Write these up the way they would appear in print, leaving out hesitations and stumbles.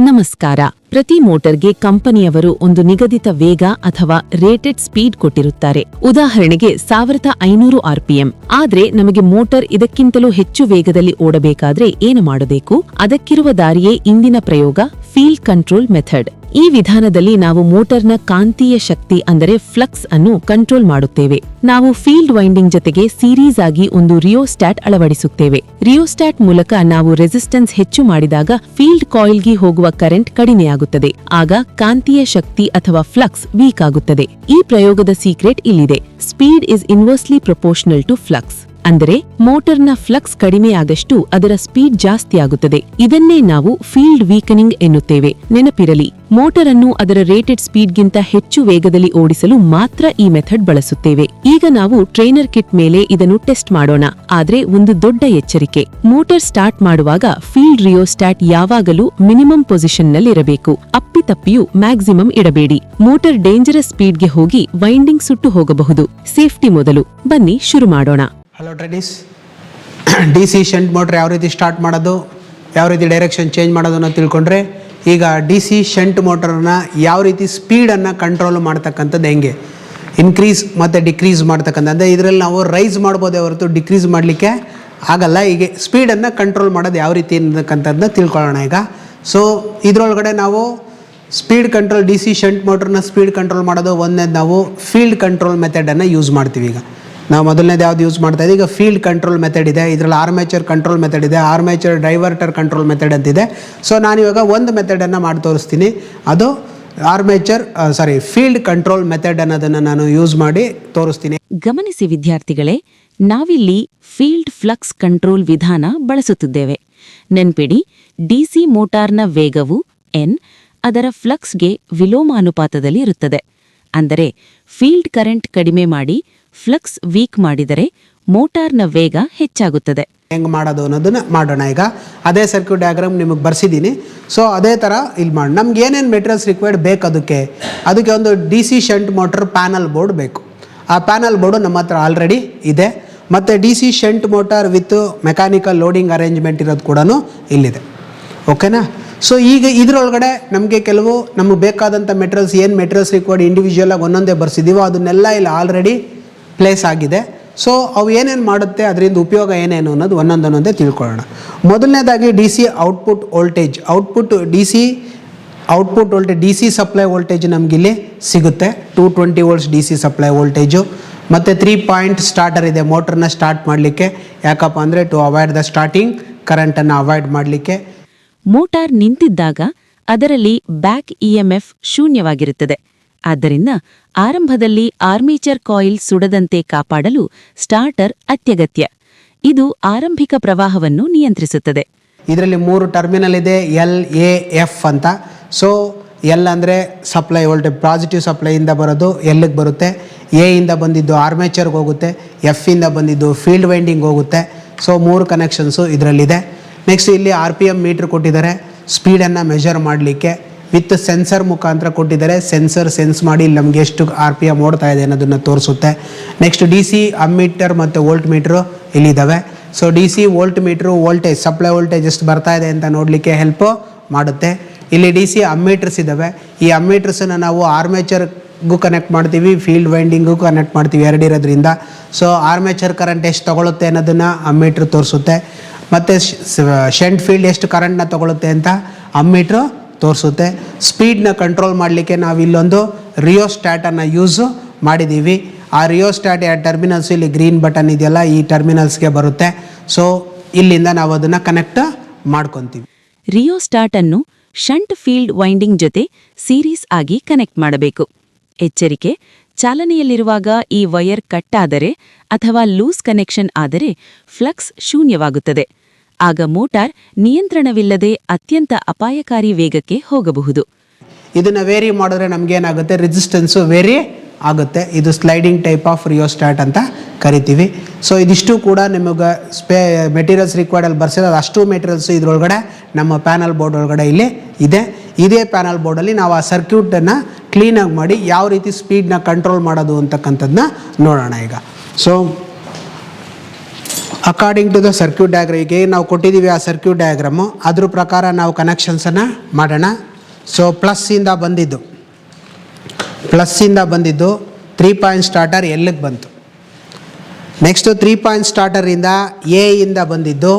ನಮಸ್ಕಾರ. ಪ್ರತಿ ಮೋಟರ್ಗೆ ಕಂಪನಿಯವರು ಒಂದು ನಿಗದಿತ ವೇಗ ಅಥವಾ ರೇಟೆಡ್ ಸ್ಪೀಡ್ ಕೊಟ್ಟಿರುತ್ತಾರೆ. ಉದಾಹರಣೆಗೆ 1500 RPM. ಆದ್ರೆ ನಮಗೆ ಮೋಟರ್ ಇದಕ್ಕಿಂತಲೂ ಹೆಚ್ಚು ವೇಗದಲ್ಲಿ ಓಡಬೇಕಾದ್ರೆ ಏನು ಮಾಡಬೇಕು? ಅದಕ್ಕಿರುವ ದಾರಿಯೇ ಇಂದಿನ ಪ್ರಯೋಗ, ಫೀಲ್ಡ್ ಕಂಟ್ರೋಲ್ ಮೆಥಡ್. ಈ ವಿಧಾನದಲ್ಲಿ ನಾವು ಮೋಟರ್ನ ಕಾಂತೀಯ ಶಕ್ತಿ ಅಂದರೆ ಫ್ಲಕ್ಸ್ ಅನ್ನು ಕಂಟ್ರೋಲ್ ಮಾಡುತ್ತೇವೆ. ನಾವು ಫೀಲ್ಡ್ ವೈಂಡಿಂಗ್ ಜೊತೆಗೆ ಸೀರೀಸ್ ಆಗಿ ಒಂದು ರಿಯೋಸ್ಟ್ಯಾಟ್ ಅಳವಡಿಸುತ್ತೇವೆ. ರಿಯೋಸ್ಟ್ಯಾಟ್ ಮೂಲಕ ನಾವು ರೆಸಿಸ್ಟೆನ್ಸ್ ಹೆಚ್ಚು ಮಾಡಿದಾಗ ಫೀಲ್ಡ್ ಕಾಯಿಲ್ಗೆ ಹೋಗುವ ಕರೆಂಟ್ ಕಡಿಮೆಯಾಗುತ್ತದೆ. ಆಗ ಕಾಂತೀಯ ಶಕ್ತಿ ಅಥವಾ ಫ್ಲಕ್ಸ್ ವೀಕ್ ಆಗುತ್ತದೆ. ಈ ಪ್ರಯೋಗದ ಸೀಕ್ರೆಟ್ ಇಲ್ಲಿದೆ. Speed is inversely proportional to flux. ಅಂದರೆ ಮೋಟರ್ನ ಫ್ಲಕ್ಸ್ ಕಡಿಮೆಯಾದಷ್ಟು ಅದರ ಸ್ಪೀಡ್ ಜಾಸ್ತಿ ಆಗುತ್ತದೆ. ಇದನ್ನೇ ನಾವು ಫೀಲ್ಡ್ ವೀಕನಿಂಗ್ ಎನ್ನುತ್ತೇವೆ. ನೆನಪಿರಲಿ, ಮೋಟರ್ ಅನ್ನು ಅದರ ರೇಟೆಡ್ ಸ್ಪೀಡ್ಗಿಂತ ಹೆಚ್ಚು ವೇಗದಲ್ಲಿ ಓಡಿಸಲು ಮಾತ್ರ ಈ ಮೆಥಡ್ ಬಳಸುತ್ತೇವೆ. ಈಗ ನಾವು ಟ್ರೈನರ್ ಕಿಟ್ ಮೇಲೆ ಇದನ್ನು ಟೆಸ್ಟ್ ಮಾಡೋಣ. ಆದ್ರೆ ಒಂದು ದೊಡ್ಡ ಎಚ್ಚರಿಕೆ, ಮೋಟರ್ ಸ್ಟಾರ್ಟ್ ಮಾಡುವಾಗ ಫೀಲ್ಡ್ ರಿಯೋಸ್ಟ್ಯಾಟ್ ಯಾವಾಗಲೂ ಮಿನಿಮಮ್ ಪೊಸಿಷನ್ನಲ್ಲಿರಬೇಕು. ಅಪ್ಪಿತಪ್ಪಿಯೂ ಮ್ಯಾಕ್ಸಿಮಮ್ ಇಡಬೇಡಿ. ಮೋಟರ್ ಡೇಂಜರಸ್ ಸ್ಪೀಡ್ಗೆ ಹೋಗಿ ವೈಂಡಿಂಗ್ ಸುಟ್ಟು ಹೋಗಬಹುದು. ಸೇಫ್ಟಿ ಮೊದಲು. ಬನ್ನಿ ಶುರು ಮಾಡೋಣ. ಹಲೋ ಟ್ರೇಡೀಸ್, DC ಶಂಟ್ ಮೋಟ್ರ್ ಯಾವ ರೀತಿ ಸ್ಟಾರ್ಟ್ ಮಾಡೋದು, ಯಾವ ರೀತಿ ಡೈರೆಕ್ಷನ್ ಚೇಂಜ್ ಮಾಡೋದು ಅನ್ನೋ ತಿಳ್ಕೊಂಡ್ರೆ, ಈಗ DC ಶಂಟ್ ಮೋಟರನ್ನ ಯಾವ ರೀತಿ ಸ್ಪೀಡನ್ನು ಕಂಟ್ರೋಲ್ ಮಾಡ್ತಕ್ಕಂಥದ್ದು ಹೆಂಗೆ, ಇನ್ಕ್ರೀಸ್ ಮತ್ತು ಡಿಕ್ರೀಸ್ ಮಾಡ್ತಕ್ಕಂಥ, ಅಂದರೆ ಇದರಲ್ಲಿ ನಾವು ರೈಸ್ ಮಾಡ್ಬೋದೇ ಹೊರತು ಡಿಕ್ರೀಸ್ ಮಾಡಲಿಕ್ಕೆ ಆಗಲ್ಲ. ಹೀಗೆ ಸ್ಪೀಡನ್ನು ಕಂಟ್ರೋಲ್ ಮಾಡೋದು ಯಾವ ರೀತಿ ಅನ್ನತಕ್ಕಂಥದ್ದನ್ನ ತಿಳ್ಕೊಳ್ಳೋಣ ಈಗ. ಸೊ ಇದರೊಳಗಡೆ ನಾವು ಸ್ಪೀಡ್ ಕಂಟ್ರೋಲ್, DC ಶಂಟ್ ಮೋಟ್ರನ್ನ ಸ್ಪೀಡ್ ಕಂಟ್ರೋಲ್ ಮಾಡೋದು ಒಂದನೇದು ನಾವು ಫೀಲ್ಡ್ ಕಂಟ್ರೋಲ್ ಮೆಥಡನ್ನು ಯೂಸ್ ಮಾಡ್ತೀವಿ. ಈಗ ನಾವು ಮೊದಲನೇದು ಯಾವ್ದು ಯೂಸ್ ಮಾಡ್ತಾ ಇದ್ದೀವಿ, ಈಗ ಫೀಲ್ಡ್ ಕಂಟ್ರೋಲ್ ಮೆಥಡ್ ಇದೆ. ಇದರಲ್ಲಿ ಆರ್ಮೇಚರ್ ಕಂಟ್ರೋಲ್ ಮೆಥಡ್ ಇದೆ, ಆರ್ಮೇಚರ್ ಡೈವರ್ಟರ್ ಕಂಟ್ರೋಲ್ ಮೆಥಡ್ ಅಂತಿದೆ. ಸೊ ನಾನಿವಾಗ ಒಂದು ಮೆಥಡನ್ನು ಮಾಡಿ ತೋರಿಸ್ತೀನಿ. ಅದು ಫೀಲ್ಡ್ ಕಂಟ್ರೋಲ್ ಮೆಥಡ್ ಅನ್ನೋದನ್ನು ನಾನು ಯೂಸ್ ಮಾಡಿ ತೋರಿಸ್ತೀನಿ. ಗಮನಿಸಿ ವಿದ್ಯಾರ್ಥಿಗಳೇ, ನಾವಿಲ್ಲಿ ಫೀಲ್ಡ್ ಫ್ಲಕ್ಸ್ ಕಂಟ್ರೋಲ್ ವಿಧಾನ ಬಳಸುತ್ತಿದ್ದೇವೆ. ನೆನ್ಪಿಡಿ, DC ಮೋಟಾರ್ನ ವೇಗವು n ಅದರ ಫ್ಲಕ್ಸ್ಗೆ ವಿಲೋಮಾನುಪಾತದಲ್ಲಿ ಇರುತ್ತದೆ. ಅಂದರೆ ಫೀಲ್ಡ್ ಕರೆಂಟ್ ಕಡಿಮೆ ಮಾಡಿ ಫ್ಲಕ್ಸ್ ವೀಕ್ ಮಾಡಿದರೆ ಮೋಟಾರ್ನ ವೇಗ ಹೆಚ್ಚಾಗುತ್ತದೆ. ಹೆಂಗೆ ಮಾಡೋದು ಅನ್ನೋದನ್ನ ಮಾಡೋಣ. ಈಗ ಅದೇ ಸರ್ಕ್ಯೂಟ್ ಡಯಾಗ್ರಾಮ್ ನಿಮಗೆ ಬರ್ಸಿದ್ದೀನಿ. ಸೊ ಅದೇ ಥರ ಇಲ್ಲಿ ಮಾಡಿ, ನಮ್ಗೆ ಏನೇನು ಮೆಟೀರಿಯಲ್ಸ್ ರಿಕ್ವೈರ್ಡ್ ಬೇಕು, ಅದಕ್ಕೆ ಒಂದು DC shunt motor panel board ಬೇಕು. ಆ ಪ್ಯಾನಲ್ ಬೋರ್ಡು ನಮ್ಮ ಹತ್ರ ಆಲ್ರೆಡಿ ಇದೆ. ಮತ್ತು DC shunt motor with mechanical loading arrangement ಇರೋದು ಕೂಡ ಇಲ್ಲಿದೆ. ಓಕೆನಾ? ಸೊ ಈಗ ಇದರೊಳಗಡೆ ನಮಗೆ ನಮಗೆ ಬೇಕಾದಂಥ ಏನು ಮೆಟೀರಿಯಲ್ಸ್ ರಿಕ್ವೈರ್ಡ್ ಇಂಡಿವಿಜುವಲಾಗಿ ಒಂದೊಂದೇ ಬರ್ಸಿದ್ದೀವೋ ಅದನ್ನೆಲ್ಲ ಇಲ್ಲಿ ಆಲ್ರೆಡಿ ಪ್ಲೇಸ್ ಆಗಿದೆ. ಸೊ ಅವು ಏನೇನು ಮಾಡುತ್ತೆ, ಅದರಿಂದ ಉಪಯೋಗ ಏನೇನು ಅನ್ನೋದು ಒಂದೊಂದೇ ತಿಳ್ಕೊಳ್ಳೋಣ. ಮೊದಲನೇದಾಗಿ DC output voltage, DC supply voltage ನಮಗಿಲ್ಲಿ ಸಿಗುತ್ತೆ. 220 volts DC ಸಪ್ಲೈ ವೋಲ್ಟೇಜು. ಮತ್ತು 3 point ಸ್ಟಾರ್ಟರ್ ಇದೆ ಮೋಟ್ರನ್ನ ಸ್ಟಾರ್ಟ್ ಮಾಡಲಿಕ್ಕೆ. ಯಾಕಪ್ಪ ಅಂದರೆ ಟು ಅವಾಯ್ಡ್ ದ ಸ್ಟಾರ್ಟಿಂಗ್ ಕರೆಂಟನ್ನು ಅವಾಯ್ಡ್ ಮಾಡಲಿಕ್ಕೆ. ಮೋಟಾರ್ ನಿಂತಿದ್ದಾಗ ಅದರಲ್ಲಿ ಬ್ಯಾಕ್ EMF ಶೂನ್ಯವಾಗಿರುತ್ತದೆ. ಆದ್ದರಿಂದ ಆರಂಭದಲ್ಲಿ ಆರ್ಮೇಚರ್ ಕಾಯಿಲ್ ಸುಡದಂತೆ ಕಾಪಾಡಲು ಸ್ಟಾರ್ಟರ್ ಅತ್ಯಗತ್ಯ. ಇದು ಆರಂಭಿಕ ಪ್ರವಾಹವನ್ನು ನಿಯಂತ್ರಿಸುತ್ತದೆ. ಇದರಲ್ಲಿ 3 ಟರ್ಮಿನಲ್ ಇದೆ, L, A, F ಅಂತ. ಸೊ L ಅಂದರೆ ಸಪ್ಲೈ ವೋಲ್ಟೇಜ್, ಪಾಸಿಟಿವ್ ಸಪ್ಲೈಯಿಂದ ಬರೋದು Lಗೆ ಬರುತ್ತೆ. A ಇಂದ ಬಂದಿದ್ದು ಆರ್ಮೇಚರ್ಗೆ ಹೋಗುತ್ತೆ, F ಇಂದ ಬಂದಿದ್ದು ಫೀಲ್ಡ್ ವೈಂಡಿಂಗ್ ಹೋಗುತ್ತೆ. ಸೊ 3 ಕನೆಕ್ಷನ್ಸು ಇದರಲ್ಲಿದೆ. ನೆಕ್ಸ್ಟ್ ಇಲ್ಲಿ RPM ಮೀಟ್ರ್ ಕೊಟ್ಟಿದ್ದಾರೆ ಸ್ಪೀಡನ್ನು ಮೆಷರ್ ಮಾಡಲಿಕ್ಕೆ. ವಿತ್ ಸೆನ್ಸರ್ ಮುಖಾಂತರ ಕೊಟ್ಟಿದ್ದಾರೆ. ಸೆನ್ಸರ್ ಸೆನ್ಸ್ ಮಾಡಿ ಇಲ್ಲಿ ನಮಗೆ ಎಷ್ಟು RPM ಓಡ್ತಾ ಇದೆ ಅನ್ನೋದನ್ನು ತೋರಿಸುತ್ತೆ. ನೆಕ್ಸ್ಟ್ DC ಅಮ್ಮೀಟರ್ ಮತ್ತು ವೋಲ್ಟ್ ಮೀಟ್ರು ಇಲ್ಲಿದ್ದಾವೆ. So DC volt meter voltage, supply voltage ಎಷ್ಟು ಬರ್ತಾ ಇದೆ ಅಂತ ನೋಡಲಿಕ್ಕೆ ಹೆಲ್ಪ್ ಮಾಡುತ್ತೆ. ಇಲ್ಲಿ DC ಅಮ್ಮೀಟರ್ಸ್ ಇದ್ದಾವೆ. ಈ ಅಮ್ಮೀಟರ್ಸನ್ನು ನಾವು ಆರ್ಮೇಚರ್ಗೂ ಕನೆಕ್ಟ್ ಮಾಡ್ತೀವಿ, ಫೀಲ್ಡ್ ವೈಂಡಿಂಗೂ ಕನೆಕ್ಟ್ ಮಾಡ್ತೀವಿ, ಎರಡಿರೋದ್ರಿಂದ. ಸೊ ಆರ್ಮೇಚರ್ ಕರೆಂಟ್ ಎಷ್ಟು ತೊಗೊಳುತ್ತೆ ಅನ್ನೋದನ್ನು ಅಮ್ಮೀಟ್ರ್ ತೋರಿಸುತ್ತೆ. ಮತ್ತು ಶಂಟ್ ಫೀಲ್ಡ್ ಎಷ್ಟು ಕರೆಂಟ್ನ ತೊಗೊಳುತ್ತೆ ಅಂತ ಅಮ್ಮೀಟ್ರು ತೋರಿಸುತ್ತೆ. ಸ್ಪೀಡ್ನ ಕಂಟ್ರೋಲ್ ಮಾಡಲಿಕ್ಕೆ ನಾವು ಇಲ್ಲೊಂದು ರಿಯೋಸ್ಟ್ಯಾಟನ್ನು ಯೂಸ್ ಮಾಡಿದ್ದೀವಿ. ಆ ರಿಯೋಸ್ಟ್ಯಾಟ್ ಟರ್ಮಿನಲ್ಸ್ ಇಲ್ಲಿ ಗ್ರೀನ್ ಬಟನ್ ಇದೆಯಲ್ಲ, ಈ ಟರ್ಮಿನಲ್ಸ್ಗೆ ಬರುತ್ತೆ. ಸೊ ಇಲ್ಲಿಂದ ನಾವು ಅದನ್ನು ಕನೆಕ್ಟ್ ಮಾಡ್ಕೊತೀವಿ. ರಿಯೋಸ್ಟಾಟ್ ಅನ್ನು ಶಂಟ್ ಫೀಲ್ಡ್ ವೈಂಡಿಂಗ್ ಜೊತೆ ಸೀರೀಸ್ ಆಗಿ ಕನೆಕ್ಟ್ ಮಾಡಬೇಕು. ಎಚ್ಚರಿಕೆ, ಚಾಲನೆಯಲ್ಲಿರುವಾಗ ಈ ವೈರ್ ಕಟ್ ಆದರೆ ಅಥವಾ ಲೂಸ್ ಕನೆಕ್ಷನ್ ಆದರೆ ಫ್ಲಕ್ಸ್ ಶೂನ್ಯವಾಗುತ್ತದೆ. ಆಗ ಮೋಟಾರ್ ನಿಯಂತ್ರಣವಿಲ್ಲದೆ ಅತ್ಯಂತ ಅಪಾಯಕಾರಿ ವೇಗಕ್ಕೆ ಹೋಗಬಹುದು. ಇದನ್ನು ವೇರಿ ಮಾಡಿದ್ರೆ ನಮಗೇನಾಗುತ್ತೆ, ರೆಸಿಸ್ಟೆನ್ಸು ವೇರಿ ಆಗುತ್ತೆ. ಇದು ಸ್ಲೈಡಿಂಗ್ ಟೈಪ್ ಆಫ್ ರಿಯೋಸ್ಟ್ಯಾಟ್ ಅಂತ ಕರಿತೀವಿ. ಸೊ ಇದಿಷ್ಟು ಕೂಡ ನಿಮಗೆ ಮೆಟೀರಿಯಲ್ಸ್ ರಿಕ್ವೈರ್ಡಲ್ಲಿ ಬರ್ಸಿರೋದು ಅಷ್ಟು ಮೆಟೀರಿಯಲ್ಸು ಇದರೊಳಗಡೆ ನಮ್ಮ ಪ್ಯಾನಲ್ ಬೋರ್ಡ್ ಒಳಗಡೆ ಇಲ್ಲಿ ಇದೆ. ಇದೇ ಪ್ಯಾನಲ್ ಬೋರ್ಡಲ್ಲಿ ನಾವು ಆ ಸರ್ಕ್ಯೂಟನ್ನು ಕ್ಲೀನಾಗಿ ಮಾಡಿ ಯಾವ ರೀತಿ ಸ್ಪೀಡ್ನ ಕಂಟ್ರೋಲ್ ಮಾಡೋದು ಅಂತಕ್ಕಂಥದ್ದನ್ನ ನೋಡೋಣ ಈಗ. So according to the circuit diagram, ಈಗ ನಾವು ಕೊಟ್ಟಿದ್ದೀವಿ ಆ ಸರ್ಕ್ಯೂಟ್ ಡಯಾಗ್ರಾಮು, ಅದ್ರ ಪ್ರಕಾರ ನಾವು ಕನೆಕ್ಷನ್ಸನ್ನು ಮಾಡೋಣ. ಸೊ ಪ್ಲಸ್ಸಿಂದ ಬಂದಿದ್ದು 3 ಪಾಯಿಂಟ್ ಸ್ಟಾರ್ಟರ್ ಎಲ್ಲಿಗೆ ಬಂತು. ನೆಕ್ಸ್ಟು 3 ಪಾಯಿಂಟ್ ಸ್ಟಾರ್ಟರಿಂದ ಎ ಇಂದ ಬಂದಿದ್ದು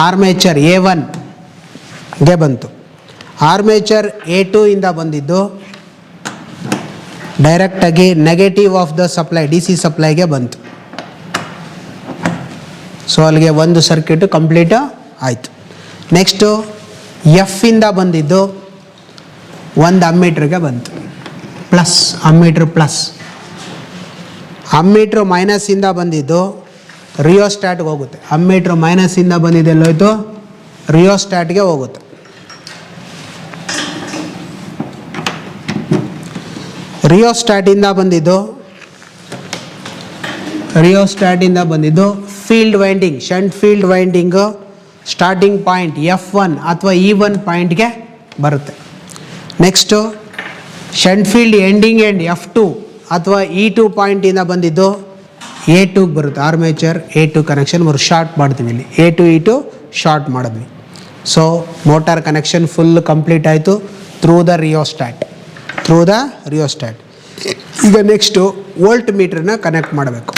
ಆರ್ಮೇಚರ್ A1ಗೆ ಬಂತು. ಆರ್ಮೇಚರ್ A2 ಇಂದ ಬಂದಿದ್ದು ಡೈರೆಕ್ಟಾಗಿ negative of the supply DC ಸಪ್ಲೈಗೆ ಬಂತು. ಸೊ ಅಲ್ಲಿಗೆ ಒಂದು ಸರ್ಕ್ಯೂಟು ಕಂಪ್ಲೀಟ್ ಆಯಿತು. ನೆಕ್ಸ್ಟು ಎಫ್ ಇಂದ ಬಂದಿದ್ದು ಒಂದು ಅಮ್ಮೀಟ್ರಿಗೆ ಬಂತು, ಅಮ್ಮೀಟ್ರ್ ಪ್ಲಸ್. ಅಮ್ಮೀಟ್ರ್ ಮೈನಸ್ಸಿಂದ ಬಂದಿದ್ದು ರಿಯೋಸ್ಟ್ಯಾಟ್ಗೆ ಹೋಗುತ್ತೆ. ಅಮ್ಮೀಟ್ರ್ ಮೈನಸ್ಸಿಂದ ಬಂದಿದ್ದು ಎಲ್ಲೋಯ್ತು, ರಿಯೋಸ್ಟ್ಯಾಟ್ಗೆ ಹೋಗುತ್ತೆ. ರಿಯೋಸ್ಟ್ಯಾಟಿಂದ ಬಂದಿದ್ದು field winding, shunt field winding starting point F1 ಅಥವಾ E1 ಪಾಯಿಂಟ್ಗೆ ಬರುತ್ತೆ. Next shunt field ending F2 ಅಥವಾ E2 ಪಾಯಿಂಟಿಂದ ಬಂದಿದ್ದು A2ಗೆ ಬರುತ್ತೆ. ಆರ್ಮೇಚರ್ A2 ಕನೆಕ್ಷನ್ ಶಾರ್ಟ್ ಮಾಡ್ತೀವಿ, ಇಲ್ಲಿ A2 E2 ಶಾರ್ಟ್ ಮಾಡಿದ್ವಿ. So motor connection full complete ಆಯಿತು ಥ್ರೂ ದ ರಿಯೋಸ್ಟ್ಯಾಟ್. ಈಗ ನೆಕ್ಸ್ಟು ವೋಲ್ಟ್ ಮೀಟ್ರನ್ನ ಕನೆಕ್ಟ್ ಮಾಡಬೇಕು.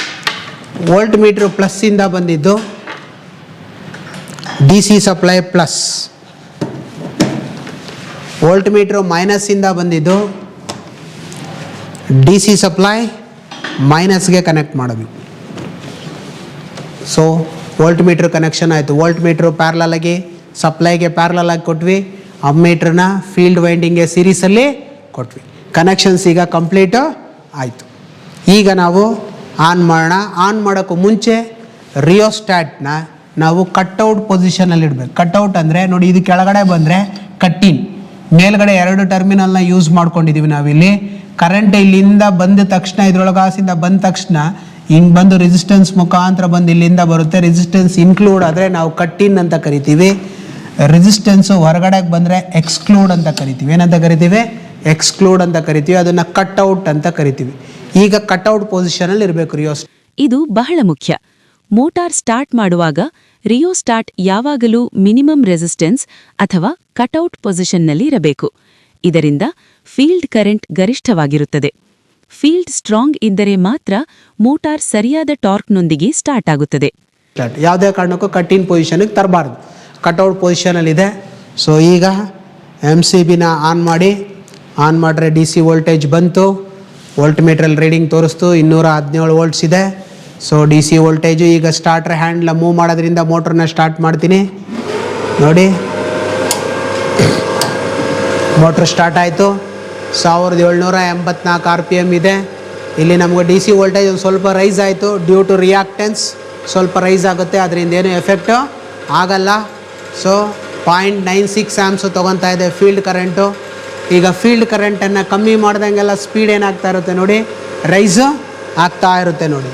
ವೋಲ್ಟ್ ಮೀಟ್ರ್ ಪ್ಲಸ್ಸಿಂದ ಬಂದಿದ್ದು DC supply plus. Volt meter ಮೈನಸ್ಸಿಂದ ಬಂದಿದ್ದು DC ಸಪ್ಲೈ ಮೈನಸ್ಗೆ ಕನೆಕ್ಟ್ ಮಾಡಿದ್ವಿ. ಸೊ ವೋಲ್ಟ್ ಮೀಟ್ರ್ ಕನೆಕ್ಷನ್ ಆಯಿತು. ವೋಲ್ಟ್ ಮೀಟ್ರು ಪ್ಯಾರಲಾಗಿ ಸಪ್ಲೈಗೆ ಪ್ಯಾರಲಾಗಿ ಕೊಟ್ವಿ, ಅಮ್ಮೀಟ್ರನ್ನ ಫೀಲ್ಡ್ ವೈಂಡಿಂಗ್ಗೆ ಸೀರೀಸಲ್ಲಿ ಕೊಟ್ವಿ. ಕನೆಕ್ಷನ್ಸ್ ಈಗ ಕಂಪ್ಲೀಟು ಆಯಿತು. ಈಗ ನಾವು ಆನ್ ಮಾಡೋಣ. ಆನ್ ಮಾಡೋಕ್ಕೂ ಮುಂಚೆ ರಿಯೋಸ್ಟ್ಯಾಟ್ನ ನಾವು ಕಟ್ಔಟ್ ಪೊಸಿಷನಲ್ಲಿ ಇಡಬೇಕು. ಕಟ್ಔಟ್ ಅಂದರೆ ನೋಡಿ, ಇದು ಕೆಳಗಡೆ ಬಂದರೆ ಕಟ್ಟಿನ್, ಮೇಲ್ಗಡೆ 2 ಟರ್ಮಿನಲ್ನ ಯೂಸ್ ಮಾಡ್ಕೊಂಡಿದ್ದೀವಿ ನಾವಿಲ್ಲಿ. ಕರೆಂಟ್ ಇಲ್ಲಿಂದ ಬಂದ ತಕ್ಷಣ, ಇದ್ರೊಳಗಾಸಿಂದ ಬಂದ ತಕ್ಷಣ ಹಿಂಗೆ ಬಂದು ರೆಸಿಸ್ಟೆನ್ಸ್ ಮುಖಾಂತರ ಬಂದು ಇಲ್ಲಿಂದ ಬರುತ್ತೆ. ರೆಸಿಸ್ಟೆನ್ಸ್ ಇನ್ಕ್ಲೂಡ್ ಆದರೆ ನಾವು ಕಟ್ಟಿನ್ ಅಂತ ಕರಿತೀವಿ. ರೆಸಿಸ್ಟೆನ್ಸು ಹೊರಗಡೆಗೆ ಬಂದರೆ ಎಕ್ಸ್ಕ್ಲೂಡ್ ಅಂತ ಕರಿತೀವಿ. ಏನಂತ ಕರಿತೀವಿ? ಎಕ್ಸ್ಕ್ಲೂಡ್ ಅಂತ ಕರಿತೀವಿ. ಅದನ್ನು ಕಟ್ಔಟ್ ಅಂತ ಕರಿತೀವಿ. ಈಗ ಕಟ್ಔಟ್ ಪೊಸಿಷನಲ್ಲಿ ಇರಬೇಕು ರಿಯೋಸ್ಟ್ಯಾಟ್. ಇದು ಬಹಳ ಮುಖ್ಯ. ಮೋಟಾರ್ ಸ್ಟಾರ್ಟ್ ಮಾಡುವಾಗ ರಿಯೋಸ್ಟಾಟ್ ಯಾವಾಗಲೂ ಮಿನಿಮಮ್ ರೆಸಿಸ್ಟೆನ್ಸ್ ಅಥವಾ ಕಟ್ಔಟ್ ಪೊಸಿಷನ್ನಲ್ಲಿ ಇರಬೇಕು. ಇದರಿಂದ ಫೀಲ್ಡ್ ಕರೆಂಟ್ ಗರಿಷ್ಠವಾಗಿರುತ್ತದೆ. ಫೀಲ್ಡ್ ಸ್ಟ್ರಾಂಗ್ ಇದ್ದರೆ ಮಾತ್ರ ಮೋಟಾರ್ ಸರಿಯಾದ ಟಾರ್ಕ್ನೊಂದಿಗೆ ಸ್ಟಾರ್ಟ್ ಆಗುತ್ತದೆ. ಯಾವುದೇ ಕಾರಣಕ್ಕೂ ಕಟ್ಟಿನ್ ಪೊಸಿಷನ್ಗೆ ತರಬಾರ್ದು, ಕಟ್ಔಟ್ ಪೊಸಿಷನಲ್ಲಿದೆ. ಸೊ ಈಗ MCBನ ಆನ್ ಮಾಡಿದ್ರೆ DC ವೋಲ್ಟೇಜ್ ಬಂತು. ವೋಲ್ಟ್ ಮೀಟ್ರಲ್ಲಿ ರೀಡಿಂಗ್ ತೋರಿಸ್ತು 217 ವೋಲ್ಟ್ಸ್ ಇದೆ. ಸೊ DC ವೋಲ್ಟೇಜು ಈಗ ಸ್ಟಾರ್ಟ್ರ್ ಹ್ಯಾಂಡ್ಲ ಮೂವ್ ಮಾಡೋದ್ರಿಂದ ಮೋಟ್ರನ್ನ ಸ್ಟಾರ್ಟ್ ಮಾಡ್ತೀನಿ. ನೋಡಿ, ಮೋಟ್ರ್ ಸ್ಟಾರ್ಟ್ ಆಯಿತು. 1784 RPM ಇದೆ. ಇಲ್ಲಿ ನಮಗೆ DC ವೋಲ್ಟೇಜ್ ಒಂದು ಸ್ವಲ್ಪ ರೈಸ್ ಆಯಿತು. ಡ್ಯೂ ಟು ರಿಯಾಕ್ಟೆನ್ಸ್ ಸ್ವಲ್ಪ ರೈಸ್ ಆಗುತ್ತೆ, ಅದರಿಂದ ಏನು ಎಫೆಕ್ಟು ಆಗಲ್ಲ. ಸೊ 0.96 ಆ್ಯಂಪ್ಸು ತೊಗೊತಾ ಇದೆ ಫೀಲ್ಡ್ ಕರೆಂಟು. ಈಗ ಫೀಲ್ಡ್ ಕರೆಂಟನ್ನು ಕಮ್ಮಿ ಮಾಡ್ದಂಗೆಲ್ಲ ಸ್ಪೀಡ್ ಏನಾಗ್ತಾ ಇರುತ್ತೆ ನೋಡಿ, ರೈಸು ಆಗ್ತಾ ಇರುತ್ತೆ. ನೋಡಿ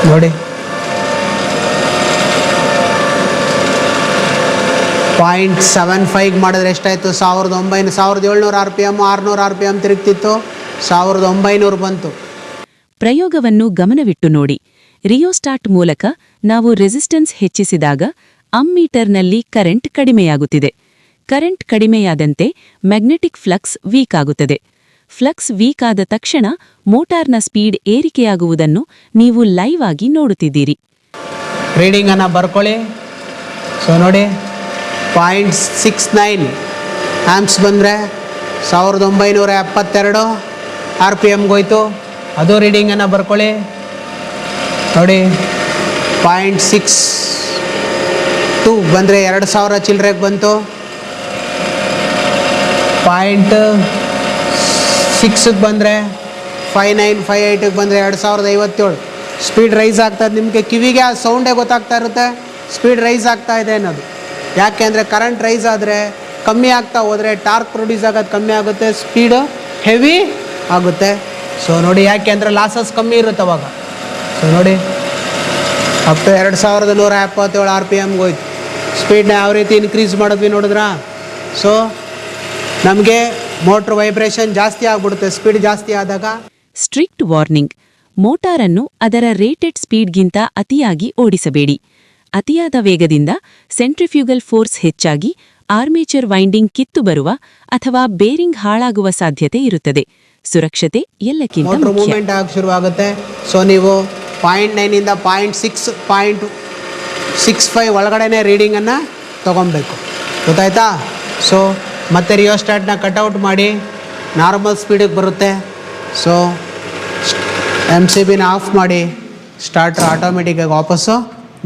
0.75 ಮಾಡಿದ್ರೆ ಎಷ್ಟಾಯಿತು? 1700 RPM, 600 RPM ತಿರುಗ್ತಿತ್ತು, 1900 ಬಂತು. ಪ್ರಯೋಗವನ್ನು ಗಮನವಿಟ್ಟು ನೋಡಿ. ರಿಯೋಸ್ಟಾಟ್ ಮೂಲಕ ನಾವು ರೆಸಿಸ್ಟೆನ್ಸ್ ಹೆಚ್ಚಿಸಿದಾಗ ಅಮ್ಮೀಟರ್ನಲ್ಲಿ ಕರೆಂಟ್ ಕಡಿಮೆಯಾಗುತ್ತಿದೆ. ಕರೆಂಟ್ ಕಡಿಮೆಯಾದಂತೆ ಮ್ಯಾಗ್ನೆಟಿಕ್ ಫ್ಲಕ್ಸ್ ವೀಕ್ ಆಗುತ್ತದೆ. ಫ್ಲಕ್ಸ್ ವೀಕ್ ಆದ ತಕ್ಷಣ ಮೋಟಾರ್ನ ಸ್ಪೀಡ್ ಏರಿಕೆಯಾಗುವುದನ್ನು ನೀವು ಲೈವ್ ಆಗಿ ನೋಡುತ್ತಿದ್ದೀರಿ. ರೀಡಿಂಗನ್ನು ಬರ್ಕೊಳ್ಳಿ. ಸೊ ನೋಡಿ, 0.69 ಆ್ಯಂಪ್ಸ್ ಬಂದರೆ 1972 RPMಗೆ ಹೋಯ್ತು. ಅದು ರೀಡಿಂಗನ್ನು ಬರ್ಕೊಳ್ಳಿ. ನೋಡಿ, 0.62 ಬಂದರೆ 2000 ಚಿಲ್ಲರೆಗೆ ಬಂತು. 0.6ಗೆ ಬಂದರೆ 5958ಗೆ ಬಂದರೆ 2057. ಸ್ಪೀಡ್ ರೈಸ್ ಆಗ್ತದೆ. ನಿಮಗೆ ಕಿವಿಗೆ ಆ ಸೌಂಡೇ ಗೊತ್ತಾಗ್ತಾ ಇರುತ್ತೆ ಸ್ಪೀಡ್ ರೈಸ್ ಆಗ್ತಾ ಇದೆ ಅನ್ನೋದು. ಯಾಕೆ ಅಂದರೆ ಕರೆಂಟ್ ರೈಸ್ ಆದರೆ ಕಮ್ಮಿ ಆಗ್ತಾ ಹೋದರೆ ಟಾರ್ಕ್ ಪ್ರೊಡ್ಯೂಸ್ ಆಗೋದು ಕಮ್ಮಿ ಆಗುತ್ತೆ, ಸ್ಪೀಡು ಹೆವಿ ಆಗುತ್ತೆ. ಸೊ ನೋಡಿ, ಯಾಕೆ ಅಂದರೆ ಲಾಸಸ್ ಕಮ್ಮಿ ಇರುತ್ತೆ ಅವಾಗ. ಸೊ ನೋಡಿ, ಅಪ್ ಟು 2177 RPMಗೆ ಹೋಯ್ತು. ಸ್ಪೀಡ್ನ ಯಾವ ರೀತಿ ಇನ್ಕ್ರೀಸ್ ಮಾಡಿದ್ವಿ ನೋಡಿದ್ರಾ? ಸೊ ನಮಗೆ ಮೋಟ್ರ್ ವೈಬ್ರೇಷನ್ ಜಾಸ್ತಿ ಆಗ್ಬಿಡುತ್ತೆ ಸ್ಪೀಡ್ ಜಾಸ್ತಿ ಆದಾಗ. ಸ್ಟ್ರಿಕ್ಟ್ ವಾರ್ನಿಂಗ್: ಮೋಟಾರನ್ನು ಅದರ ರೇಟೆಡ್ ಸ್ಪೀಡ್ಗಿಂತ ಅತಿಯಾಗಿ ಓಡಿಸಬೇಡಿ. ಅತಿಯಾದ ವೇಗದಿಂದ ಸೆಂಟ್ರಿಫ್ಯೂಗಲ್ ಫೋರ್ಸ್ ಹೆಚ್ಚಾಗಿ ಆರ್ಮೇಚರ್ ವೈಂಡಿಂಗ್ ಕಿತ್ತು ಬರುವ ಅಥವಾ ಬೇರಿಂಗ್ ಹಾಳಾಗುವ ಸಾಧ್ಯತೆ ಇರುತ್ತದೆ. ಸುರಕ್ಷತೆ ಎಲ್ಲಕ್ಕಿಂತ ಮೋಟ್ರ್ ಮುಖ್ಯ. ಮೂವ್ಮೆಂಟ್ ಆಗಿ ಶುರುವಾಗುತ್ತೆ. ಸೊ ನೀವು 0.9 ಇಂದ 0.6 0.65 ಒಳಗಡೆನೆ ರೀಡಿಂಗನ್ನು ತೊಗೊಬೇಕು. ಗೊತ್ತಾಯ್ತಾ? ಸೊ ಮತ್ತೆ ರಿಯೋಸ್ಟಾಟ್ನ ಕಟ್ಔಟ್ ಮಾಡಿ ನಾರ್ಮಲ್ ಸ್ಪೀಡಿಗೆ ಬರುತ್ತೆ. ಸೊ MCBನ ಆಫ್ ಮಾಡಿ ಸ್ಟಾರ್ಟರ್ ಆಟೋಮೆಟಿಕ್ಕಾಗಿ ವಾಪಸ್ಸು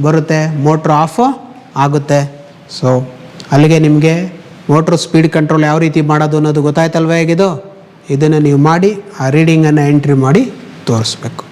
ಬರುತ್ತೆ, ಮೋಟ್ರ್ ಆಫ್ ಆಗುತ್ತೆ. ಸೊ ಅಲ್ಲಿಗೆ ನಿಮಗೆ ಮೋಟ್ರ್ ಸ್ಪೀಡ್ ಕಂಟ್ರೋಲ್ ಯಾವ ರೀತಿ ಮಾಡೋದು ಅನ್ನೋದು ಗೊತ್ತಾಯ್ತಲ್ವ ಹೇಗಿದು. ಇದನ್ನು ನೀವು ಮಾಡಿ ಆ ರೀಡಿಂಗನ್ನು ಎಂಟ್ರಿ ಮಾಡಿ ತೋರಿಸ್ಬೇಕು.